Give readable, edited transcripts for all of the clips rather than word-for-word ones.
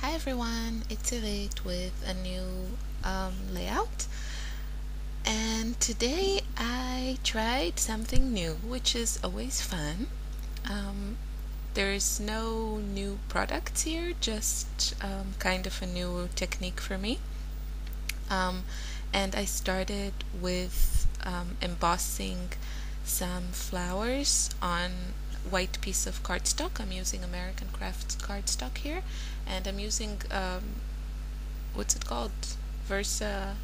Hi everyone, it's Irit with a new layout, and today I tried something new, which is always fun. Um, there's no new products here, just kind of a new technique for me. Um, and I started with embossing some flowers on white piece of cardstock. I'm using American Crafts cardstock here, and I'm using what's it called? Versa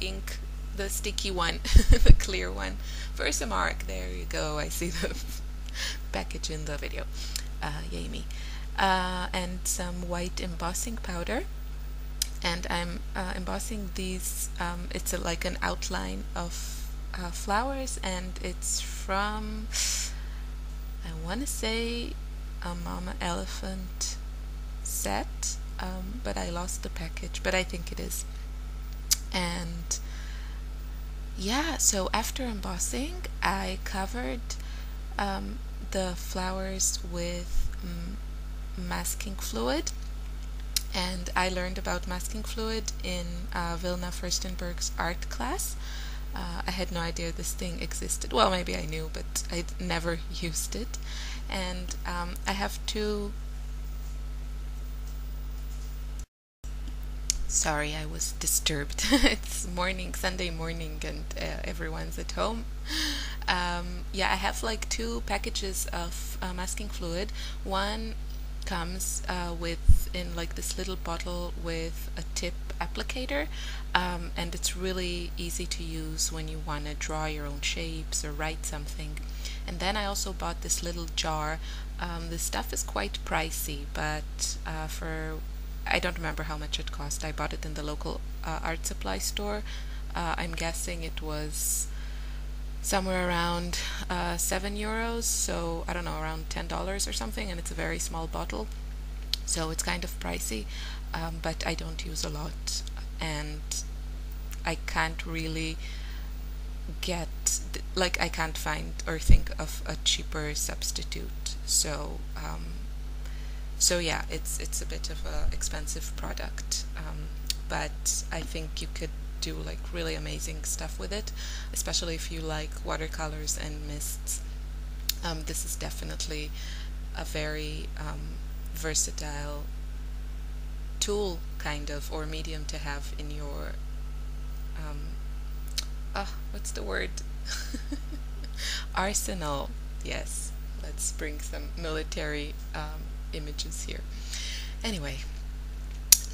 ink, the sticky one, the clear one. Versamark. There you go. I see the package in the video. Yay me. And some white embossing powder. And I'm embossing these. It's like an outline of flowers, and it's from, I want to say, a Mama Elephant set, but I lost the package, but I think it is. And yeah, so after embossing, I covered the flowers with masking fluid. And I learned about masking fluid in Vilna Furstenberg's art class. I had no idea this thing existed. Well, maybe I knew, but I'd never used it. And I have two. Sorry, I was disturbed. It's morning, Sunday morning, and everyone's at home. Yeah, I have like two packages of masking fluid. One comes in like this little bottle with a tip applicator, and it's really easy to use when you want to draw your own shapes or write something. And then I also bought this little jar. This stuff is quite pricey, but I don't remember how much it cost. I bought it in the local art supply store. I'm guessing it was somewhere around €7, so I don't know, around $10 or something, and it's a very small bottle, so it's kind of pricey, but I don't use a lot, and I can't really I can't find or think of a cheaper substitute, so yeah, it's a bit of a expensive product, but I think you could do like really amazing stuff with it, especially if you like watercolors and mists. This is definitely a very versatile tool, kind of, or medium to have in your what's the word? Arsenal. Yes, let's bring some military images here. Anyway,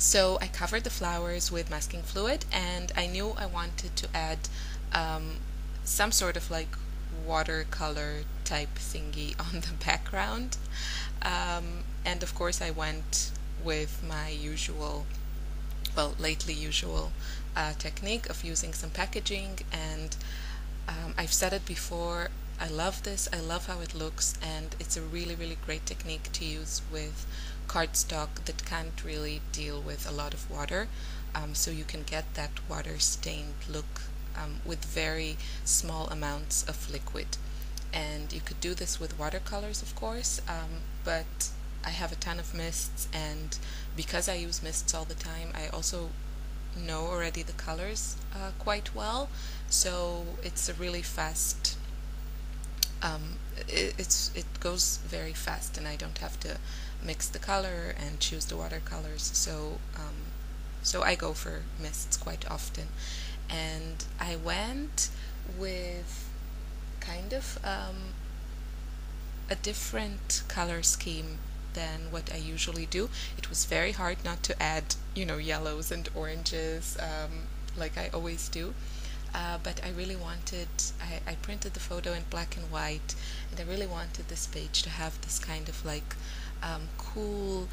so I covered the flowers with masking fluid, and I knew I wanted to add some sort of like watercolor type thingy on the background, and of course I went with my usual, well, lately usual technique of using some packaging, and I've said it before, I love this, I love how it looks, and it's a really, really great technique to use with cardstock that can't really deal with a lot of water, so you can get that water stained look with very small amounts of liquid. And you could do this with watercolors, of course, but I have a ton of mists, and because I use mists all the time, I also know already the colors quite well, so it's a really fast it goes very fast, and I don't have to mix the color and choose the watercolors, so I go for mists quite often. And I went with kind of a different color scheme than what I usually do. It was very hard not to add, yellows and oranges like I always do. But I really wanted, I printed the photo in black and white, and I really wanted this page to have this kind of like cool,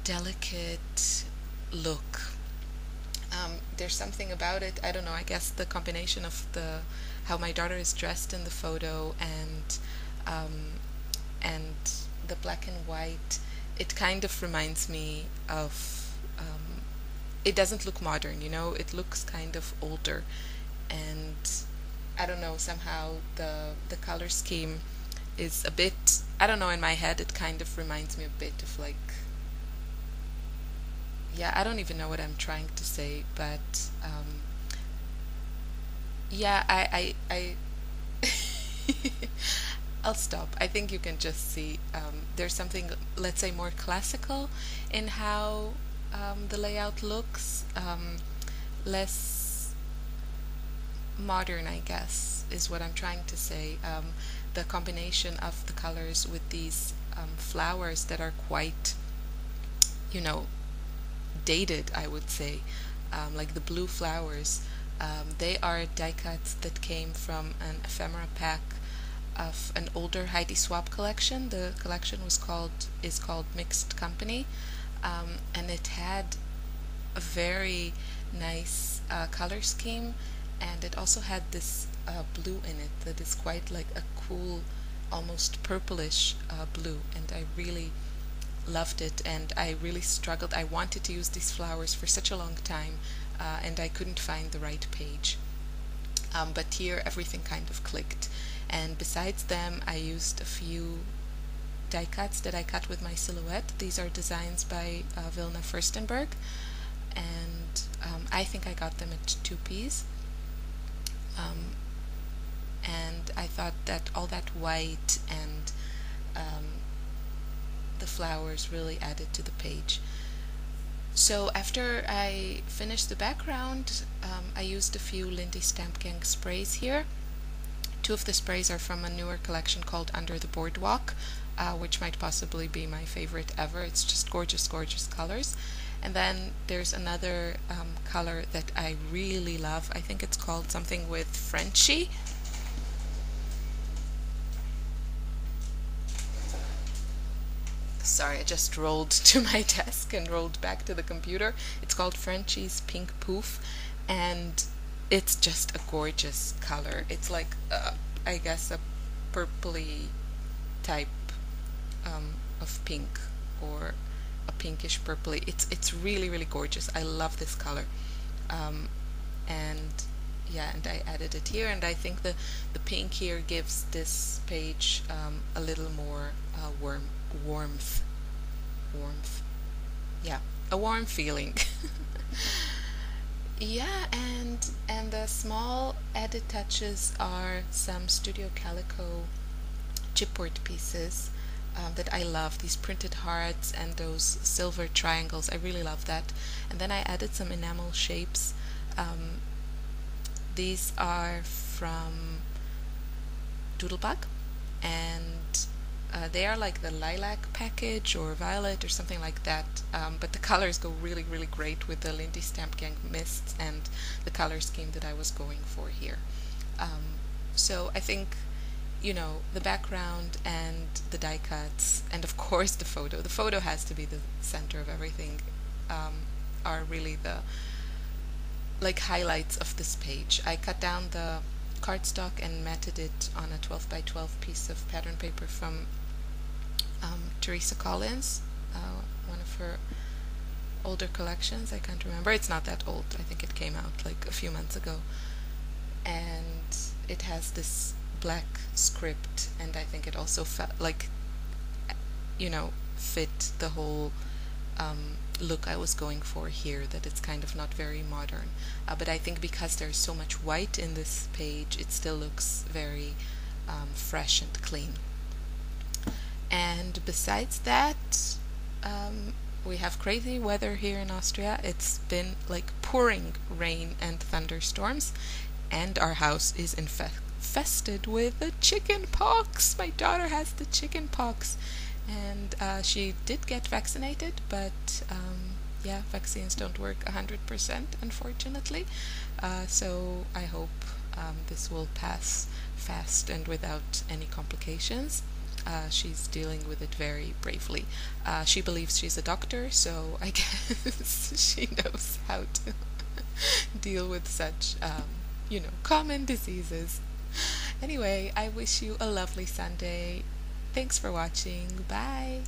delicate look. There's something about it, I don't know, I guess the combination of how my daughter is dressed in the photo and the black and white, it kind of reminds me of, it doesn't look modern, it looks kind of older, and I don't know, somehow the color scheme is a bit, I don't know, in my head it kind of reminds me a bit of like yeah, I don't even know what I'm trying to say, but yeah, I'll stop. I think you can just see there's something, let's say, more classical in how the layout looks, less modern, I guess, is what I'm trying to say. The combination of the colors with these flowers that are quite, you know, dated, I would say, like the blue flowers. They are die cuts that came from an ephemera pack of an older Heidi Swap collection. The collection is called Mixed Company, and it had a very nice color scheme, and it also had this blue in it that is quite like a cool, almost purplish blue, and I really loved it, and I really struggled. I wanted to use these flowers for such a long time, and I couldn't find the right page. But here everything kind of clicked. And besides them, I used a few die cuts that I cut with my silhouette. These are designs by Vilna Furstenberg, and I think I got them at 2Ps. And I thought that all that white and the flowers really added to the page. So after I finished the background, I used a few Lindy Stamp Gang sprays here. Two of the sprays are from a newer collection called Under the Boardwalk, which might possibly be my favorite ever. It's just gorgeous, gorgeous colors. And then there's another color that I really love. I think it's called something with Frenchy. Sorry, I just rolled to my desk and rolled back to the computer. It's called Frenchie's Pink Poof, and it's just a gorgeous color. It's like, I guess, a purpley type of pink, or a pinkish purpley. It's really, really gorgeous. I love this color. And yeah, and I added it here, and I think the pink here gives this page a little more warmth. Yeah, a warm feeling. Yeah, and the small added touches are some Studio Calico chipboard pieces that I love. These printed hearts and those silver triangles, I really love that. And then I added some enamel shapes. These are from Doodlebug, and they are like the lilac package or violet or something like that, but the colors go really, really great with the Lindy Stamp Gang mists and the color scheme that I was going for here. So I think, you know, the background and the die cuts, and of course the photo has to be the center of everything, are really the like highlights of this page. I cut down the cardstock and matted it on a 12 by 12 piece of pattern paper from Teresa Collins, one of her older collections. I can't remember. It's not that old. I think it came out like a few months ago. And it has this black script, and I think it also felt like, you know, fit the whole look I was going for here, that it's kind of not very modern. But I think because there's so much white in this page, it still looks very fresh and clean. And besides that, we have crazy weather here in Austria. It's been like pouring rain and thunderstorms, and our house is infested with the chicken pox. My daughter has the chicken pox, and she did get vaccinated, but yeah, vaccines don't work 100%, unfortunately. So I hope this will pass fast and without any complications. She's dealing with it very bravely. She believes she's a doctor, so I guess she knows how to deal with such, you know, common diseases. Anyway, I wish you a lovely Sunday. Thanks for watching. Bye.